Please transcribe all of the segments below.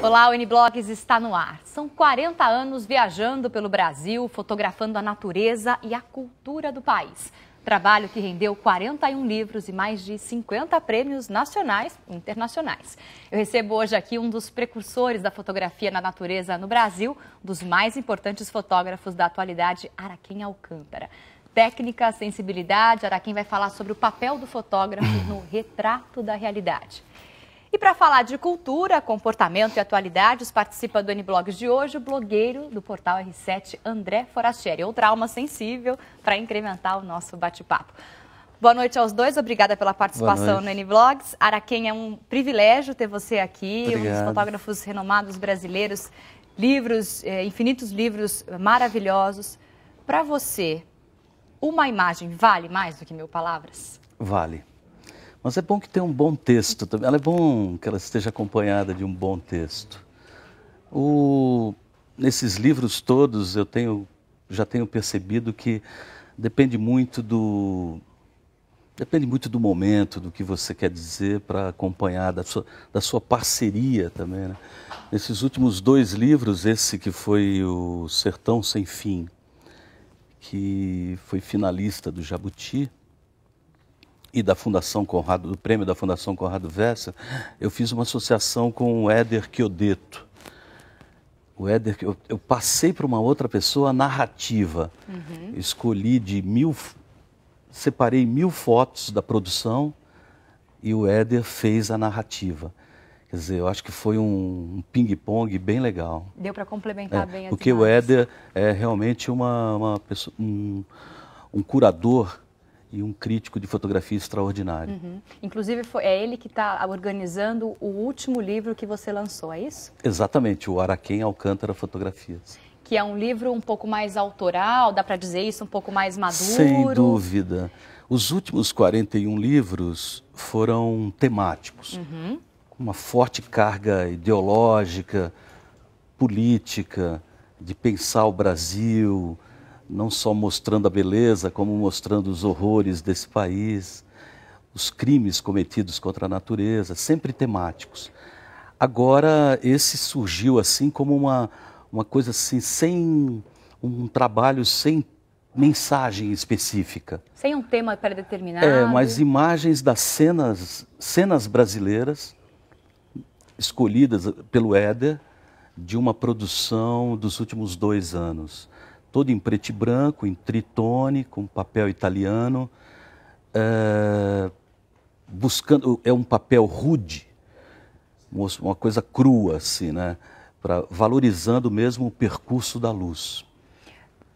Olá, o N-Blogs está no ar. São 40 anos viajando pelo Brasil, fotografando a natureza e a cultura do país. Trabalho que rendeu 41 livros e mais de 50 prêmios nacionais e internacionais. Eu recebo hoje aqui um dos precursores da fotografia na natureza no Brasil, um dos mais importantes fotógrafos da atualidade, Araquém Alcântara. Técnica, sensibilidade, Araquém vai falar sobre o papel do fotógrafo no retrato da realidade. E para falar de cultura, comportamento e atualidades, participa do N-Blogs de hoje o blogueiro do portal R7, André Forastieri, outra alma sensível para incrementar o nosso bate-papo. Boa noite aos dois, obrigada pela participação no N-Blogs. Araquém, é um privilégio ter você aqui, Obrigado. Um dos fotógrafos renomados brasileiros, livros, infinitos livros maravilhosos. Para você, uma imagem vale mais do que 1000 palavras? Vale. Mas é bom que tenha um bom texto também. É bom que ela esteja acompanhada de um bom texto. Nesses livros todos já tenho percebido que depende muito do momento, do que você quer dizer para acompanhar, da sua parceria também, né? Nesses últimos 2 livros, esse que foi o Sertão Sem Fim, que foi finalista do Jabuti, e da Fundação Conrado, do prêmio da Fundação Conrado Wessel, eu fiz uma associação com o Éder Chiodeto. O Éder, eu passei para uma outra pessoa a narrativa. Escolhi separei 1000 fotos da produção e o Éder fez a narrativa. Quer dizer, eu acho que foi um ping-pong bem legal. Deu para complementar bem as porque imagens. o Éder é realmente uma pessoa, um curador e um crítico de fotografia extraordinário. Inclusive, é ele que está organizando o último livro que você lançou, é isso? Exatamente, o Araquém Alcântara Fotografias. Que é um livro um pouco mais autoral, dá para dizer isso, um pouco mais maduro? Sem dúvida. Os últimos 41 livros foram temáticos, com uma forte carga ideológica, política, de pensar o Brasil, não só mostrando a beleza, como mostrando os horrores desse país, os crimes cometidos contra a natureza, sempre temáticos. Agora, esse surgiu assim como uma coisa assim, sem um trabalho, sem mensagem específica. Sem um tema pré-determinado? Mas imagens das cenas brasileiras, escolhidas pelo Éder, de uma produção dos últimos 2 anos. Todo em preto e branco, em tritone, com papel italiano, é um papel rude, uma coisa crua, assim, né? Valorizando mesmo o percurso da luz.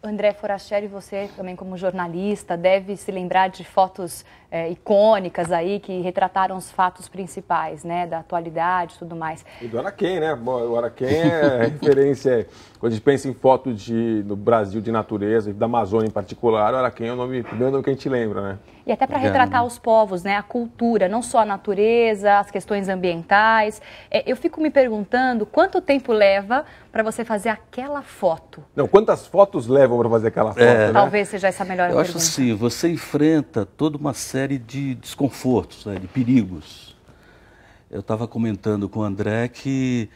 André Forastieri, você também como jornalista deve se lembrar de fotos icônicas aí que retrataram os fatos principais, né, da atualidade e tudo mais. E do Araquém, né? O Araquém é referência, quando a gente pensa em fotos no Brasil de natureza, da Amazônia em particular, o Araquém é o primeiro nome que a gente lembra, né? E até para retratar os povos, né, a cultura, não só a natureza, as questões ambientais. Eu fico me perguntando quanto tempo leva para você fazer aquela foto? Não, quantas fotos levam para fazer aquela foto, né? Talvez seja essa a melhor pergunta. Eu acho assim, você enfrenta toda uma série de desconfortos, né, de perigos. Eu estava comentando com o André que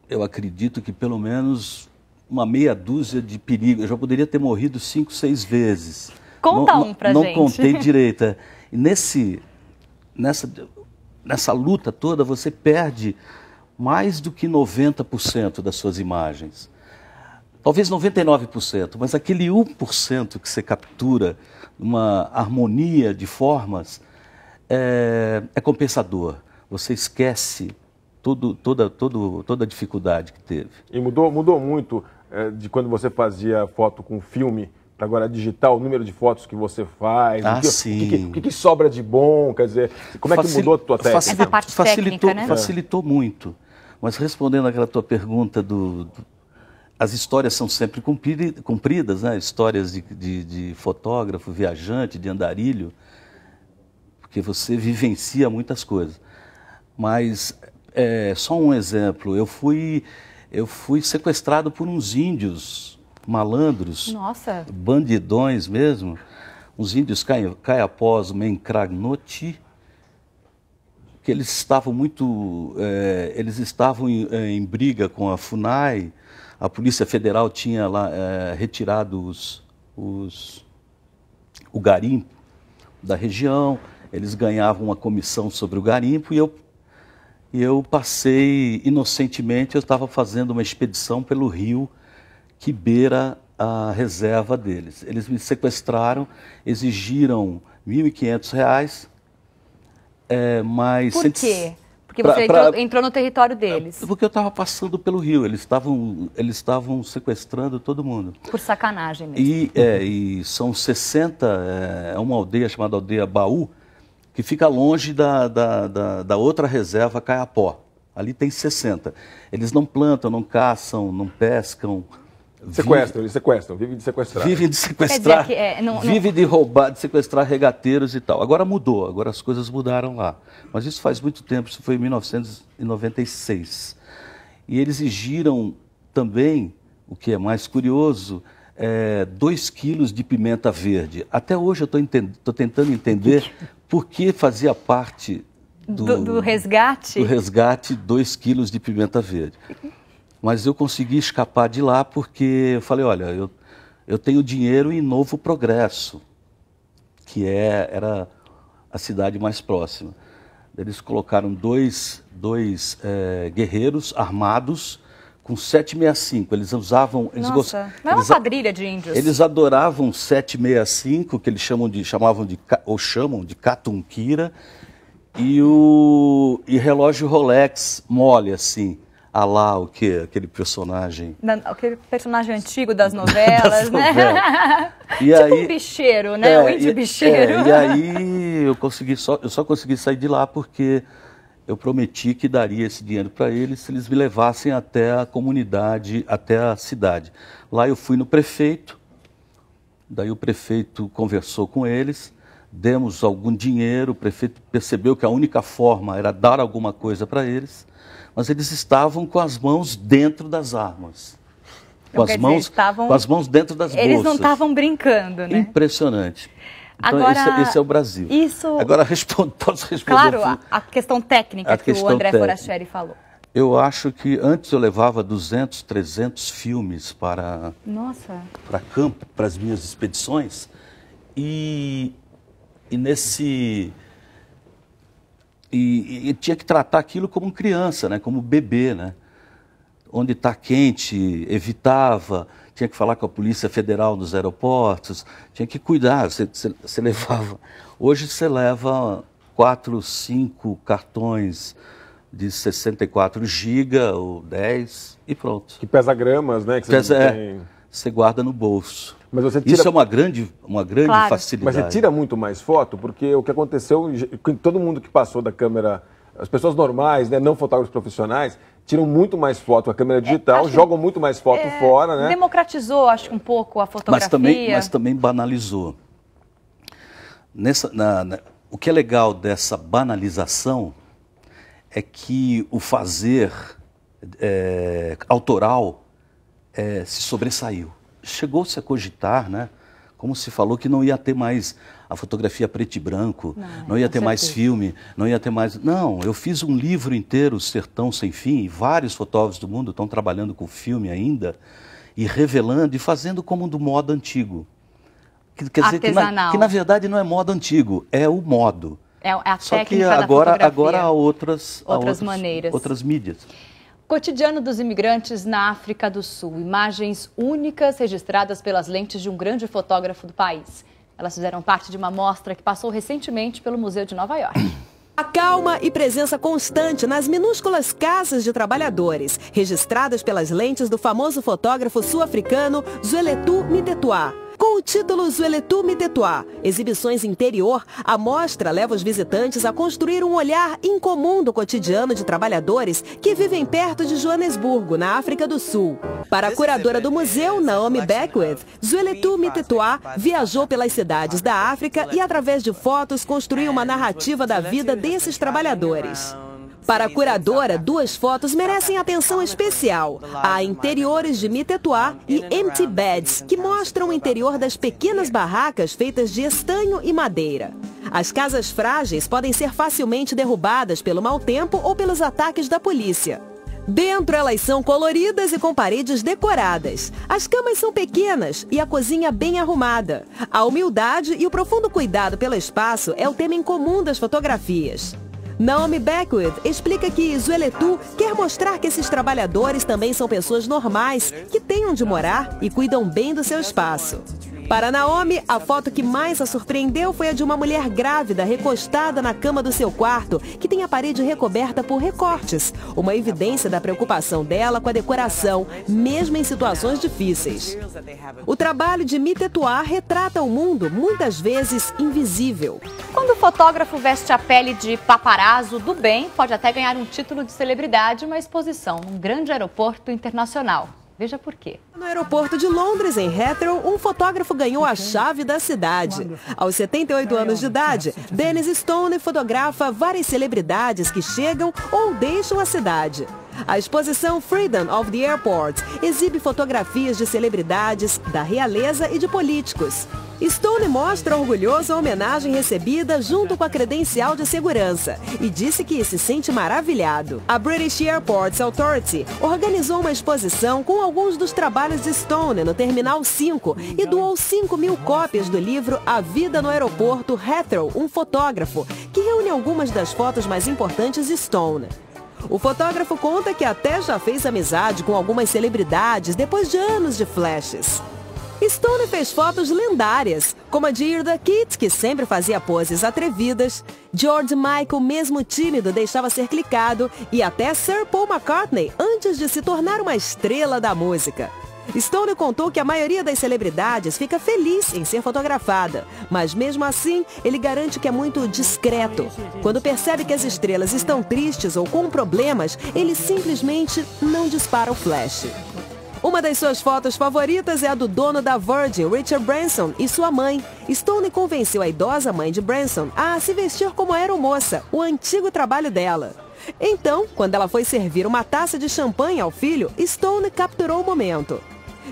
eu acredito que pelo menos uma meia dúzia de perigos. Eu já poderia ter morrido 5, 6 vezes. Conta um pra gente. Não contei direito. E nessa luta toda, você perde mais do que 90% das suas imagens. Talvez 99%, mas aquele 1% que você captura, uma harmonia de formas, é compensador. Você esquece toda a dificuldade que teve. E mudou muito de quando você fazia foto com filme para agora digital, o número de fotos que você faz, sim. o que sobra de bom, quer dizer, como é que mudou a tua técnica? Essa parte técnica, né? Facilitou muito. Mas respondendo àquela tua pergunta as histórias são sempre cumpridas, né? Histórias de fotógrafo, viajante, de andarilho, porque você vivencia muitas coisas. Mas, só um exemplo, eu fui sequestrado por uns índios malandros, Nossa. Bandidões mesmo, uns índios caiapós, Menkragnoti, que eles estavam eles estavam em briga com a FUNAI. A Polícia Federal tinha lá retirado o garimpo da região, eles ganhavam uma comissão sobre o garimpo e eu passei, inocentemente, eu estava fazendo uma expedição pelo rio que beira a reserva deles. Eles me sequestraram, exigiram R$1.500, mas... Por quê? Porque você entrou no território deles. Porque eu estava passando pelo rio, eles estavam sequestrando todo mundo. Por sacanagem mesmo. E são 60, é uma aldeia chamada Aldeia Baú, que fica longe da outra reserva, Caiapó. Ali tem 60. Eles não plantam, não caçam, não pescam. Eles sequestram, vivem de sequestrar. Vivem de sequestrar, vivem de roubar, de sequestrar regateiros e tal. Agora mudou, agora as coisas mudaram lá. Mas isso faz muito tempo, isso foi em 1996. E eles exigiram também, o que é mais curioso, 2 quilos de pimenta verde. Até hoje eu estou tentando entender por que fazia parte do resgate? Do resgate 2 quilos de pimenta verde. Mas eu consegui escapar de lá porque eu falei, olha, eu tenho dinheiro em Novo Progresso, que era a cidade mais próxima. Eles colocaram dois guerreiros armados com 765. Eles usavam... Nossa, não é uma quadrilha de índios. Eles adoravam 765, que eles chamam de Catunkira, e relógio Rolex mole, assim. Lá o quê? Aquele personagem... Aquele personagem antigo das novelas, né? E tipo aí, um bicheiro, né? O índio bicheiro. E aí eu só consegui sair de lá porque eu prometi que daria esse dinheiro para eles se eles me levassem até a comunidade, até a cidade. Lá eu fui no prefeito, daí o prefeito conversou com eles, demos algum dinheiro, o prefeito percebeu que a única forma era dar alguma coisa para eles, mas eles estavam com as mãos dentro das armas. Com as mãos dentro das bolsas. Eles não estavam brincando, né? Impressionante. Então, agora, esse é o Brasil. Agora, posso responder? Claro, a questão técnica que o André Forastieri falou. Eu acho que antes eu levava 200, 300 filmes para campo, para as minhas expedições. E tinha que tratar aquilo como criança, né? Como bebê, né? Onde está quente, evitava, tinha que falar com a Polícia Federal nos aeroportos, tinha que cuidar, você levava... Hoje você leva 4, 5 cartões de 64 GB ou 10 e pronto. Que pesa gramas, né? Que você guarda no bolso. Mas você tira... Isso é uma grande facilidade. Mas você tira muito mais foto, porque o que aconteceu, todo mundo que passou da câmera, as pessoas normais, né, não fotógrafos profissionais, tiram muito mais foto com a câmera digital, jogam muito mais foto fora, né? Democratizou, acho que um pouco a fotografia. Mas também banalizou. O que é legal dessa banalização é que o fazer autoral se sobressaiu. Chegou-se a cogitar, né? Como se falou que não ia ter mais a fotografia preto e branco, não ia ter mais filme, não ia ter mais... Não, eu fiz um livro inteiro, Sertão Sem Fim, e vários fotógrafos do mundo estão trabalhando com filme ainda, e revelando e fazendo como do modo antigo. Quer dizer, que na verdade não é modo antigo, é o modo. É a Só técnica que da fotografia. agora há outras maneiras. Outras mídias. Cotidiano dos imigrantes na África do Sul. Imagens únicas registradas pelas lentes de um grande fotógrafo do país. Elas fizeram parte de uma mostra que passou recentemente pelo Museu de Nova York. A calma e presença constante nas minúsculas casas de trabalhadores, registradas pelas lentes do famoso fotógrafo sul-africano Zweletu Mtetwa. Com o título Zweletu Mtetwa, Exibições Interior, a mostra leva os visitantes a construir um olhar incomum do cotidiano de trabalhadores que vivem perto de Joanesburgo, na África do Sul. Para a curadora do museu, Naomi Beckwith, Zweletu Mtetwa viajou pelas cidades da África e, através de fotos, construiu uma narrativa da vida desses trabalhadores. Para a curadora, 2 fotos merecem atenção especial. Há interiores de Mtetwa e Empty Beds, que mostram o interior das pequenas barracas feitas de estanho e madeira. As casas frágeis podem ser facilmente derrubadas pelo mau tempo ou pelos ataques da polícia. Dentro elas são coloridas e com paredes decoradas. As camas são pequenas e a cozinha bem arrumada. A humildade e o profundo cuidado pelo espaço é o tema em comum das fotografias. Naomi Beckwith explica que Zueletu quer mostrar que esses trabalhadores também são pessoas normais, que têm onde morar e cuidam bem do seu espaço. Para Naomi, a foto que mais a surpreendeu foi a de uma mulher grávida recostada na cama do seu quarto, que tem a parede recoberta por recortes, uma evidência da preocupação dela com a decoração, mesmo em situações difíceis. O trabalho de Mitetuá retrata o mundo, muitas vezes, invisível. Quando o fotógrafo veste a pele de paparazzo do bem, pode até ganhar um título de celebridade em uma exposição num grande aeroporto internacional. Veja por quê. No aeroporto de Londres, em Heathrow, um fotógrafo ganhou a chave da cidade. Aos 78 anos de idade, Dennis Stone fotografa várias celebridades que chegam ou deixam a cidade. A exposição Freedom of the Airport exibe fotografias de celebridades, da realeza e de políticos. Stone mostra orgulhoso a homenagem recebida junto com a credencial de segurança e disse que se sente maravilhado. A British Airports Authority organizou uma exposição com alguns dos trabalhos de Stone no Terminal 5 e doou 5.000 cópias do livro A Vida no Aeroporto Heathrow, um fotógrafo, que reúne algumas das fotos mais importantes de Stone. O fotógrafo conta que até já fez amizade com algumas celebridades depois de anos de flashes. Stone fez fotos lendárias, como a de Eartha Kitt, que sempre fazia poses atrevidas, George Michael, mesmo tímido, deixava ser clicado, e até Sir Paul McCartney, antes de se tornar uma estrela da música. Stone contou que a maioria das celebridades fica feliz em ser fotografada, mas mesmo assim, ele garante que é muito discreto. Quando percebe que as estrelas estão tristes ou com problemas, ele simplesmente não dispara o flash. Uma das suas fotos favoritas é a do dono da Virgin, Richard Branson, e sua mãe. Stone convenceu a idosa mãe de Branson a se vestir como aeromoça, o antigo trabalho dela. Então, quando ela foi servir uma taça de champanhe ao filho, Stone capturou o momento.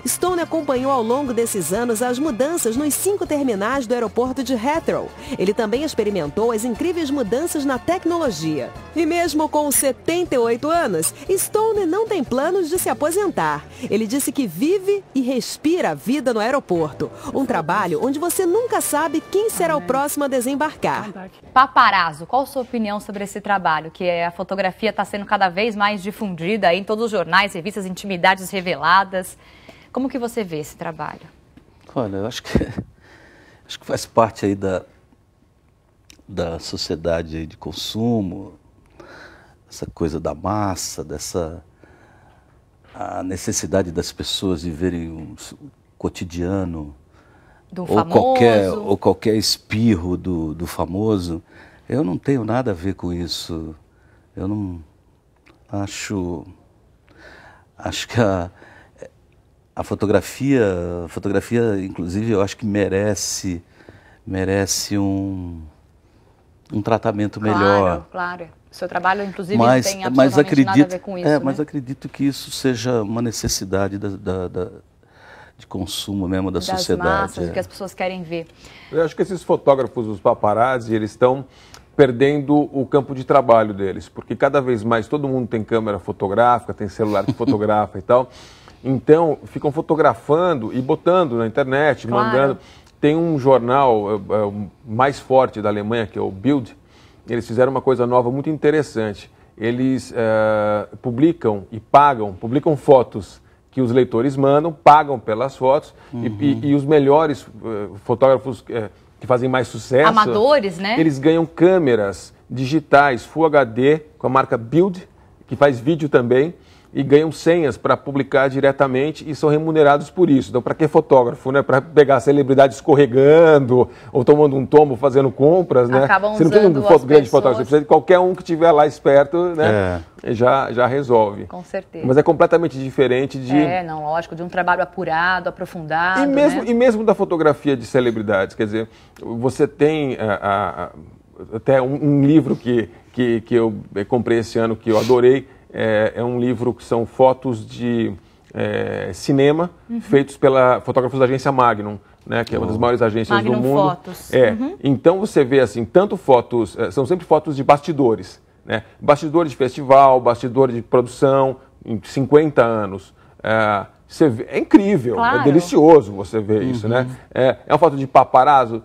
Stone acompanhou ao longo desses anos as mudanças nos 5 terminais do aeroporto de Heathrow. Ele também experimentou as incríveis mudanças na tecnologia. E mesmo com 78 anos, Stone não tem planos de se aposentar. Ele disse que vive e respira a vida no aeroporto. Um trabalho onde você nunca sabe quem será o próximo a desembarcar. Paparazzo, qual a sua opinião sobre esse trabalho? Que a fotografia está sendo cada vez mais difundida aí em todos os jornais, revistas, intimidades reveladas. Como que você vê esse trabalho? Olha, eu acho que faz parte aí da sociedade aí de consumo, essa coisa da massa, a necessidade das pessoas viverem um cotidiano, do famoso. ou qualquer espirro do famoso. Eu não tenho nada a ver com isso. Eu não acho que a fotografia, inclusive, eu acho que merece um tratamento melhor. Claro. O seu trabalho, inclusive, não tem absolutamente nada a ver com isso, né? Mas acredito que isso seja uma necessidade de consumo mesmo da sociedade. Massas, que as pessoas querem ver. Eu acho que esses fotógrafos, os paparazzi, eles estão perdendo o campo de trabalho deles, porque cada vez mais todo mundo tem câmera fotográfica, tem celular que fotografa e tal. Então, ficam fotografando e botando na internet, claro, mandando. Tem um jornal mais forte da Alemanha, que é o Bild. Eles fizeram uma coisa nova muito interessante. Eles publicam fotos que os leitores mandam, pagam pelas fotos, e os melhores fotógrafos que fazem mais sucesso, amadores, né? Eles ganham câmeras digitais Full HD com a marca Bild, que faz vídeo também, e ganham senhas para publicar diretamente e são remunerados por isso. Então, para que fotógrafo, né? Para pegar a celebridade escorregando ou tomando um tombo, fazendo compras, né? Você não precisa de um grande fotógrafo, você precisa de qualquer um que estiver lá esperto, né? Já resolve. Com certeza. Mas é completamente diferente de... lógico, de um trabalho apurado, aprofundado, e mesmo da fotografia de celebridades. Quer dizer, você tem até um livro que eu comprei esse ano, que eu adorei. É um livro que são fotos de cinema feitos pela fotógrafos da agência Magnum. né, que é uma das maiores agências Magnum do mundo. Fotos. Então você vê assim, tanto fotos, são sempre fotos de bastidores, né? Bastidores de festival, bastidores de produção, em 50 anos. Você vê, é incrível, claro. É delicioso você ver isso, né? É uma foto de paparazzo.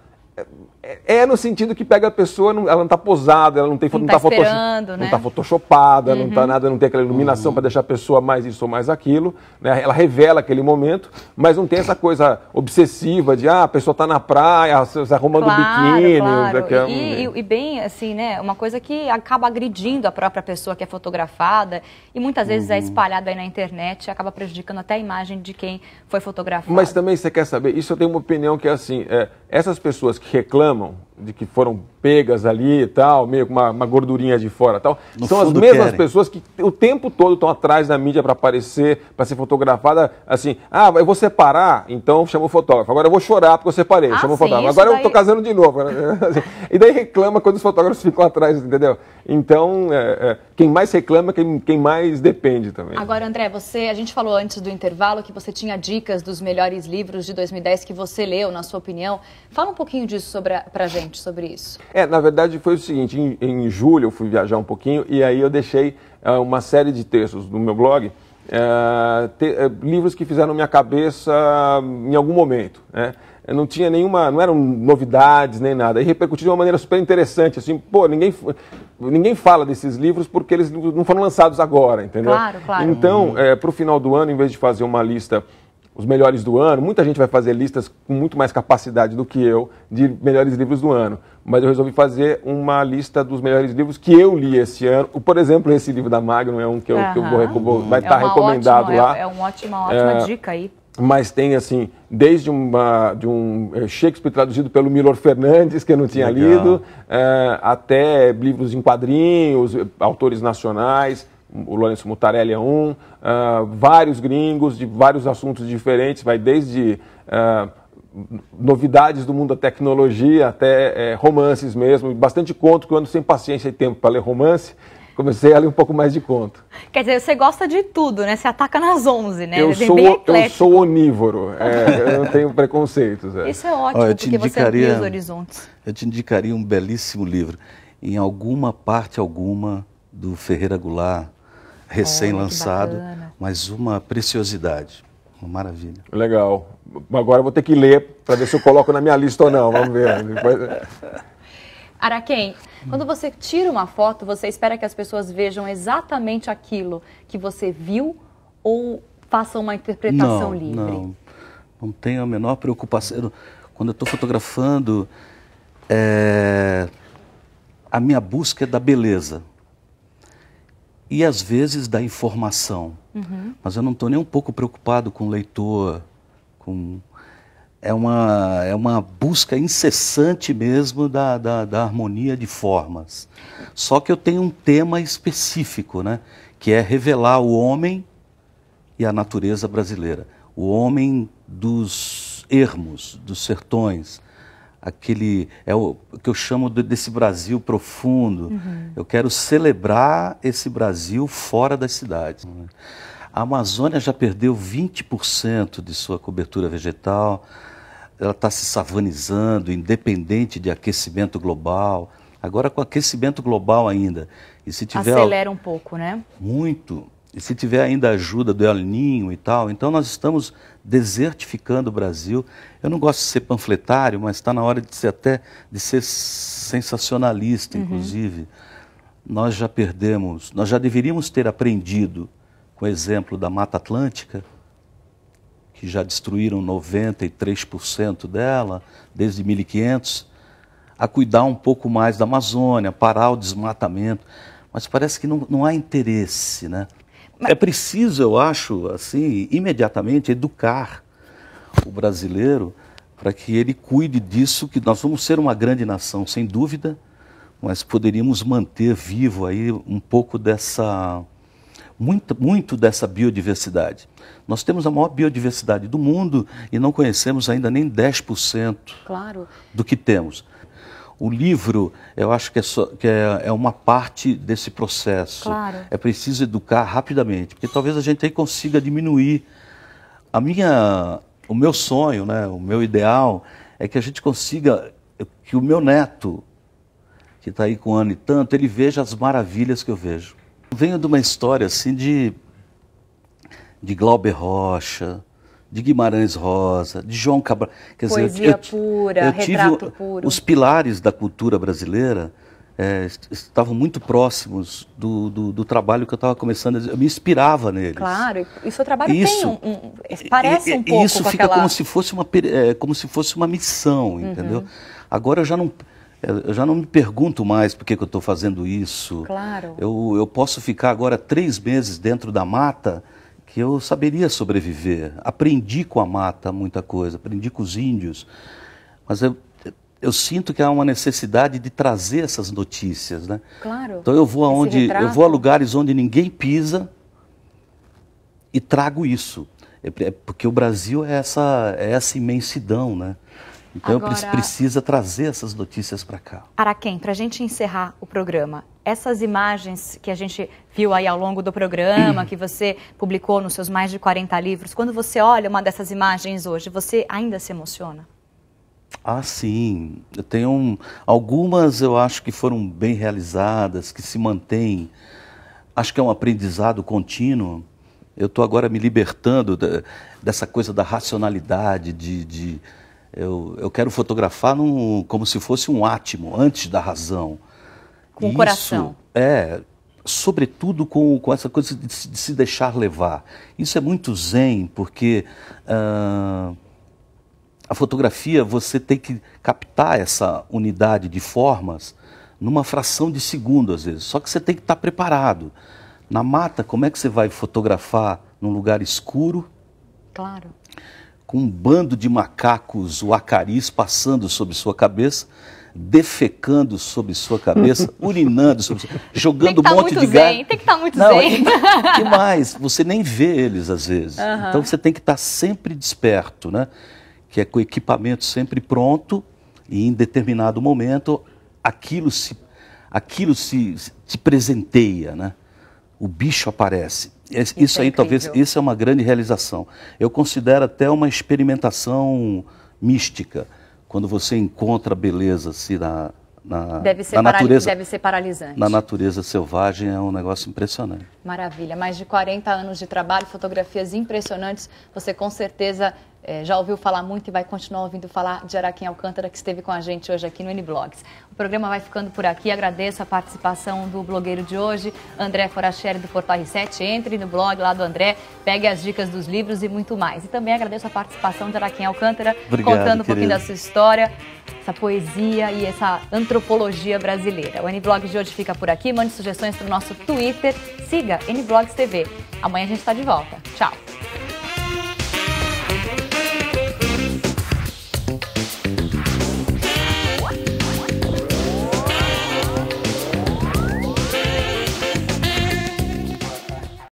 No sentido que pega a pessoa, ela não está posada, ela não está photoshopada, não tá nada, não tem aquela iluminação para deixar a pessoa mais isso ou mais aquilo, né? Ela revela aquele momento, mas não tem essa coisa obsessiva de a pessoa está na praia, se arrumando biquíni. Claro. E bem assim, né? Uma coisa que acaba agredindo a própria pessoa que é fotografada e muitas vezes é espalhado aí na internet e acaba prejudicando até a imagem de quem foi fotografado. Mas também você quer saber, isso eu tenho uma opinião que é assim, essas pessoas que reclamam de que foram pegas ali e tal, meio com uma gordurinha de fora e tal, são as mesmas pessoas que o tempo todo estão atrás da mídia para aparecer, para ser fotografada, assim, eu vou separar, então chama o fotógrafo, agora eu vou chorar porque eu separei, chama o fotógrafo, agora eu estou casando de novo, e daí reclama quando os fotógrafos ficam atrás, entendeu? Então, quem mais reclama, quem mais depende também. Agora, André, a gente falou antes do intervalo que você tinha dicas dos melhores livros de 2010 que você leu, na sua opinião. Fala um pouquinho disso pra gente, sobre isso. Na verdade foi o seguinte, em julho eu fui viajar um pouquinho e aí eu deixei uma série de textos no meu blog, livros que fizeram minha cabeça em algum momento, né? Não tinha não eram novidades nem nada, e repercutiu de uma maneira super interessante, assim, ninguém fala desses livros porque eles não foram lançados agora, entendeu? Claro. Então, para o final do ano, em vez de fazer uma lista, os melhores do ano, muita gente vai fazer listas com muito mais capacidade do que eu, de melhores livros do ano, mas eu resolvi fazer uma lista dos melhores livros que eu li esse ano. Por exemplo, esse livro da Magnum é um que vai estar recomendado lá. É uma ótima dica aí. Mas tem, assim, desde de um Shakespeare traduzido pelo Milor Fernandes, que eu não tinha lido, até livros em quadrinhos, autores nacionais, o Lourenço Mutarelli é vários gringos de vários assuntos diferentes, vai desde novidades do mundo da tecnologia até romances mesmo, bastante conto, que eu ando sem paciência e tempo para ler romance. Comecei a ler um pouco mais de conto. Quer dizer, você gosta de tudo, né? Você ataca nas 11, né? Eu sou onívoro, eu não tenho preconceitos. Isso é ótimo, porque você amplia os horizontes. Eu te indicaria um belíssimo livro, em alguma parte do Ferreira Goulart, recém-lançado, mas uma preciosidade, uma maravilha. Legal. Agora eu vou ter que ler para ver se eu coloco na minha lista ou não, vamos ver. Araquém, quando você tira uma foto, você espera que as pessoas vejam exatamente aquilo que você viu ou façam uma interpretação livre? Não tenho a menor preocupação. Quando eu estou fotografando, a minha busca é da beleza e às vezes da informação. Mas eu não estou nem um pouco preocupado com o leitor, É uma busca incessante mesmo da harmonia de formas. Só que eu tenho um tema específico, né? Que é revelar o homem e a natureza brasileira. O homem dos ermos, dos sertões. O que eu chamo desse Brasil profundo. Eu quero celebrar esse Brasil fora das cidades. A Amazônia já perdeu 20% de sua cobertura vegetal. Ela está se savanizando, independente de aquecimento global. Agora com aquecimento global ainda. E se tiver, acelera um pouco, né? Muito. E se tiver ainda ajuda do El Niño e tal, então nós estamos desertificando o Brasil. Eu não gosto de ser panfletário, mas está na hora de ser sensacionalista, inclusive. Nós já deveríamos ter aprendido com o exemplo da Mata Atlântica, que já destruíram 93% dela, desde 1500, a cuidar um pouco mais da Amazônia, parar o desmatamento. Mas parece que não há interesse, né? É preciso, eu acho, assim, imediatamente educar o brasileiro para que ele cuide disso, que nós vamos ser uma grande nação, sem dúvida, mas poderíamos manter vivo aí um pouco muito dessa biodiversidade. Nós temos a maior biodiversidade do mundo e não conhecemos ainda nem 10% do que temos. O livro, eu acho que é uma parte desse processo. É preciso educar rapidamente, porque talvez a gente aí consiga diminuir. A minha o meu sonho, né, o meu ideal é que a gente consiga, que o meu neto, que está aí com 1 ano e tanto, ele veja as maravilhas que eu vejo. Eu venho de uma história assim de Glauber Rocha, de Guimarães Rosa, de João Cabral. Quer Poesia dizer, pura, retrato puro. Os pilares da cultura brasileira estavam muito próximos do trabalho que eu estava começando. Eu me inspirava neles. Claro, e o seu trabalho parece um pouco isso com fica aquela... como se fosse uma missão, entendeu? Agora eu já não me pergunto mais por que eu estou fazendo isso. Claro. Eu posso ficar agora 3 meses dentro da mata que eu saberia sobreviver. Aprendi com a mata muita coisa, aprendi com os índios, mas eu sinto que há uma necessidade de trazer essas notícias, né? Claro. Então eu vou a lugares onde ninguém pisa e trago isso. Porque o Brasil é essa imensidão, né? Então agora, precisa trazer essas notícias para cá. Araquém, para a gente encerrar o programa, essas imagens que a gente viu aí ao longo do programa, que você publicou nos seus mais de 40 livros, quando você olha uma dessas imagens hoje, você ainda se emociona? Ah, sim. Eu tenho algumas, eu acho que foram bem realizadas, que se mantêm. Acho que é um aprendizado contínuo. Eu estou agora me libertando dessa coisa da racionalidade, eu quero fotografar como se fosse um átimo, antes da razão. Com o coração. Sobretudo com essa coisa de se deixar levar. Isso é muito zen, porque a fotografia, você tem que captar essa unidade de formas numa fração de segundo, às vezes. Só que você tem que estar preparado. Na mata, como é que você vai fotografar num lugar escuro? Claro. Com um bando de macacos uacaris passando sobre sua cabeça, defecando sobre sua cabeça, urinando sobre sua... jogando um monte de gás. Tem que estar muito zen. E mais, você nem vê eles às vezes. Então você tem que estar sempre desperto, né? Que é com o equipamento sempre pronto e em determinado momento aquilo te presenteia, né? O bicho aparece. Isso aí, talvez, isso é uma grande realização. Eu considero até uma experimentação mística, quando você encontra a beleza assim, na natureza. Deve ser paralisante. Na natureza selvagem é um negócio impressionante. Maravilha. Mais de 40 anos de trabalho, fotografias impressionantes. Você com certeza já ouviu falar muito e vai continuar ouvindo falar de Araquém Alcântara, que esteve com a gente hoje aqui no N-Blogs. O programa vai ficando por aqui. Agradeço a participação do blogueiro de hoje, André Forachieri, do Portal R7. Entre no blog lá do André, pegue as dicas dos livros e muito mais. E também agradeço a participação de Araquém Alcântara, contando um pouquinho da sua história, essa poesia e essa antropologia brasileira. O N-Blogs de hoje fica por aqui. Mande sugestões para o nosso Twitter. Siga N-Blogs TV. Amanhã a gente está de volta. Tchau.